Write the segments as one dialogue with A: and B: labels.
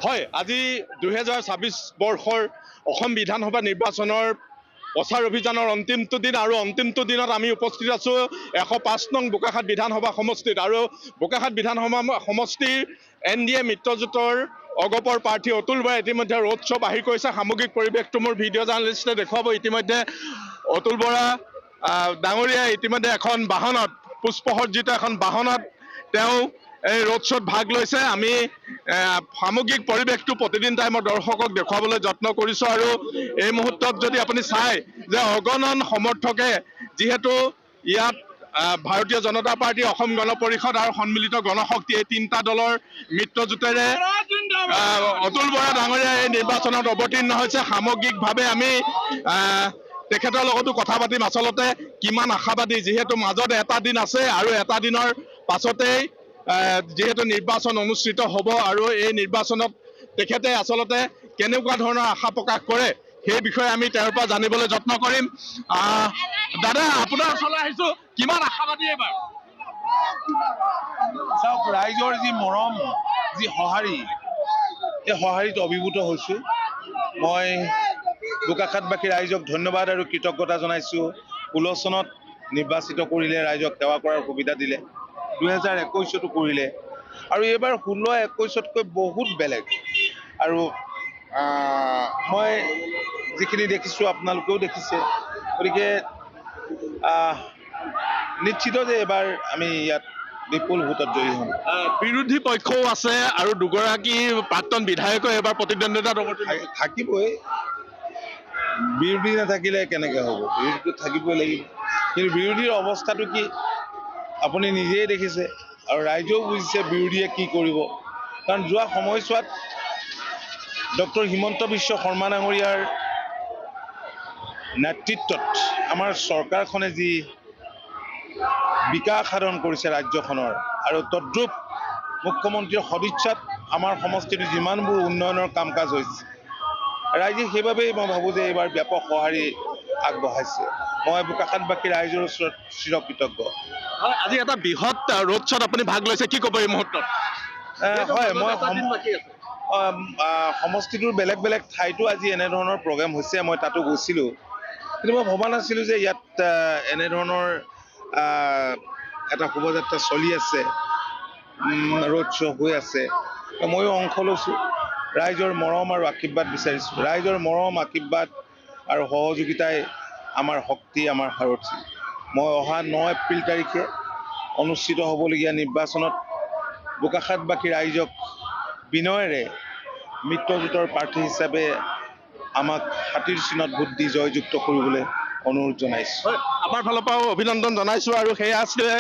A: হয়, আজি 2026 বৰ্ষৰ অসম বিধানসভা নিৰ্বাচনৰ প্ৰচাৰ অভিযানৰ অন্তিমটো দিন আৰু অন্তিমটো দিনত আমি উপস্থিত আছোঁ 105 নং বোকাখাট বিধানসভা সমষ্টিত আৰু বোকাখাট বিধানসভা সমষ্টিৰ NDA মিত্ৰজোঁটৰ অগপৰ প্ৰাৰ্থী অতুল বৰাই ইতিমধ্যে ৰোড শ্ব' বাহিৰ কৰিছে। সামগ্ৰিক পৰিৱেশটো মোৰ ভিডিঅ' জাৰ্নেলিষ্টে দেখুৱাব। ইতিমধ্যে অতুল বৰা ডাঙৰীয়াই ইতিমধ্যে এখন বাহনত পুষ্পসজ্জিত এখন বাহনত তেওঁ এই ৰোড শ্ব'ত ভাগ লৈছে। আমি সামগ্ৰিক পৰিৱেশটো প্ৰতিদিন টাইমত দৰ্শকক দেখুৱাবলৈ যত্ন কৰিছোঁ আৰু এই মুহূৰ্তত যদি আপুনি চায় যে অগণন সমৰ্থকে যিহেতু ইয়াত ভাৰতীয় জনতা পাৰ্টি, অসম গণ পৰিষদ আৰু সন্মিলিত গণশক্তি এই তিনিটা দলৰ মিত্ৰজোঁটেৰে অতুল বৰা ডাঙৰীয়াই এই নিৰ্বাচনত অৱতীৰ্ণ হৈছে। সামগ্ৰিকভাৱে আমি তেখেতৰ লগতো কথা পাতিম আচলতে কিমান আশাবাদী, যিহেতু মাজত এটা দিন আছে আৰু এটা দিনৰ পাছতেই যিহেতু নিৰ্বাচন অনুষ্ঠিত হ'ব আৰু এই নিৰ্বাচনত তেখেতে আচলতে কেনেকুৱা ধৰণৰ আশা প্ৰকাশ কৰে সেই বিষয়ে আমি তেওঁৰ পৰা জানিবলৈ যত্ন কৰিম। দাদা, আপোনাৰ ওচৰলৈ আহিছোঁ, কিমান আশাবাদী এইবাৰ?
B: চাওক, ৰাইজৰ যি মৰম, যি সঁহাৰি, এই সঁহাৰিত অভিভূত হৈছোঁ। মই বোকাখাটবাসী ৰাইজক ধন্যবাদ আৰু কৃতজ্ঞতা জনাইছোঁ। 16 চনত নিৰ্বাচিত কৰিলে, ৰাইজক সেৱা কৰাৰ সুবিধা দিলে, 2021তো কৰিলে আৰু এইবাৰ 16-21তকৈ বহুত বেলেগ। আৰু মই যিখিনি দেখিছোঁ আপোনালোকেও দেখিছে, গতিকে নিশ্চিত যে এইবাৰ আমি ইয়াত বিপুল ভোটত জয়ী হ'ম।
A: বিৰোধী পক্ষও আছে আৰু দুগৰাকী প্ৰাক্তন বিধায়কে এইবাৰ প্ৰতিদ্বন্দ্বিতাত
B: থাকিবই। বিৰোধী নাথাকিলে কেনেকৈ হ'ব? বিৰোধীটো থাকিবই লাগিব। কিন্তু বিৰোধীৰ অৱস্থাটো কি আপুনি নিজেই দেখিছে আৰু ৰাইজেও বুজিছে বিৰোধীয়ে কি কৰিব। কাৰণ যোৱা সময়ছোৱাত ডক্টৰ হিমন্ত বিশ্ব শৰ্মা ডাঙৰীয়াৰ নেতৃত্বত আমাৰ চৰকাৰখনে যি বিকাশ সাধন কৰিছে ৰাজ্যখনৰ, আৰু তদ্ৰুপ মুখ্যমন্ত্ৰীৰ সদিচ্ছাত আমাৰ সমষ্টিটোৰ যিমানবোৰ উন্নয়নৰ কাম কাজ হৈছে, ৰাইজে সেইবাবেই মই ভাবোঁ যে এইবাৰ ব্যাপক সঁহাৰি আগবঢ়াইছে। মই বোকাখাটবাসী ৰাইজৰ ওচৰত চিৰকৃতজ্ঞ।
A: আজি এটা বৃহৎ ৰোড শ্ব'ত আপুনি ভাগ লৈছে, কি ক'ব এই মুহূৰ্তত?
B: হয়, মই সমষ্টিটোৰ বেলেগ বেলেগ ঠাইতো আজি এনেধৰণৰ প্ৰগ্ৰেম হৈছে, মই তাতো গৈছিলোঁ। কিন্তু মই ভবা নাছিলোঁ যে ইয়াত এনেধৰণৰ এটা শোভাযাত্ৰা চলি আছে, ৰোড শ্ব' হৈ আছে। ময়ো অংশ লৈছোঁ, ৰাইজৰ মৰম আৰু আশীৰ্বাদ বিচাৰিছোঁ। ৰাইজৰ মৰম, আশীৰ্বাদ আৰু সহযোগিতাই আমাৰ শক্তি, আমাৰ সাৰথি। মই অহা 9 এপ্ৰিল তাৰিখে অনুষ্ঠিত হ'বলগীয়া নিৰ্বাচনত বোকাখাটবাসী ৰাইজক বিনয়েৰে মিত্ৰজোঁটৰ প্ৰাৰ্থী হিচাপে আমাক হাতীৰ চিনত ভোট দি জয়যুক্ত কৰিবলৈ অনুৰোধ জনাইছোঁ।
A: আমাৰ ফালৰ পৰাও অভিনন্দন জনাইছোঁ আৰু সেয়া আছিলে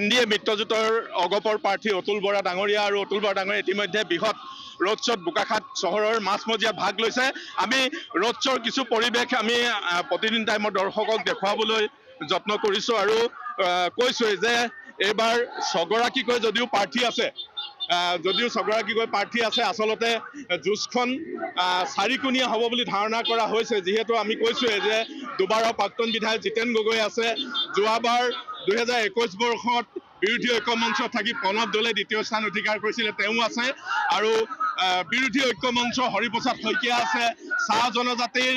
A: NDA মিত্ৰজোঁটৰ অগপৰ প্ৰাৰ্থী অতুল বৰা ডাঙৰীয়া। আৰু অতুল বৰা ডাঙৰীয়া ইতিমধ্যে বৃহৎ ৰোড শ্ব'ত বোকাখাট চহৰৰ মাজমজিয়াত ভাগ লৈছে। আমি ৰোড শ্ব'ৰ কিছু পৰিৱেশ আমি প্ৰতিদিন টাইমত দৰ্শকক দেখুৱাবলৈ যত্ন কৰিছোঁ আৰু কৈছোঁৱেই যে এইবাৰ 6গৰাকীকৈ যদিও প্ৰাৰ্থী আছে, আচলতে যুঁজখন 4কোণীয়া হ'ব বুলি ধাৰণা কৰা হৈছে। যিহেতু আমি কৈছোঁৱেই যে দুবাৰৰ প্ৰাক্তন বিধায়ক জিতেন গগৈ আছে, যোৱাবাৰ 2021 বৰ্ষত বিৰোধী ঐক্য মঞ্চত থাকি প্ৰণৱ দলে দ্বিতীয় স্থান অধিকাৰ কৰিছিলে, তেওঁ আছে আৰু বিৰোধী ঐক্য মঞ্চ হৰিপ্ৰসাদ শইকীয়া আছে, চাহ জনজাতিৰ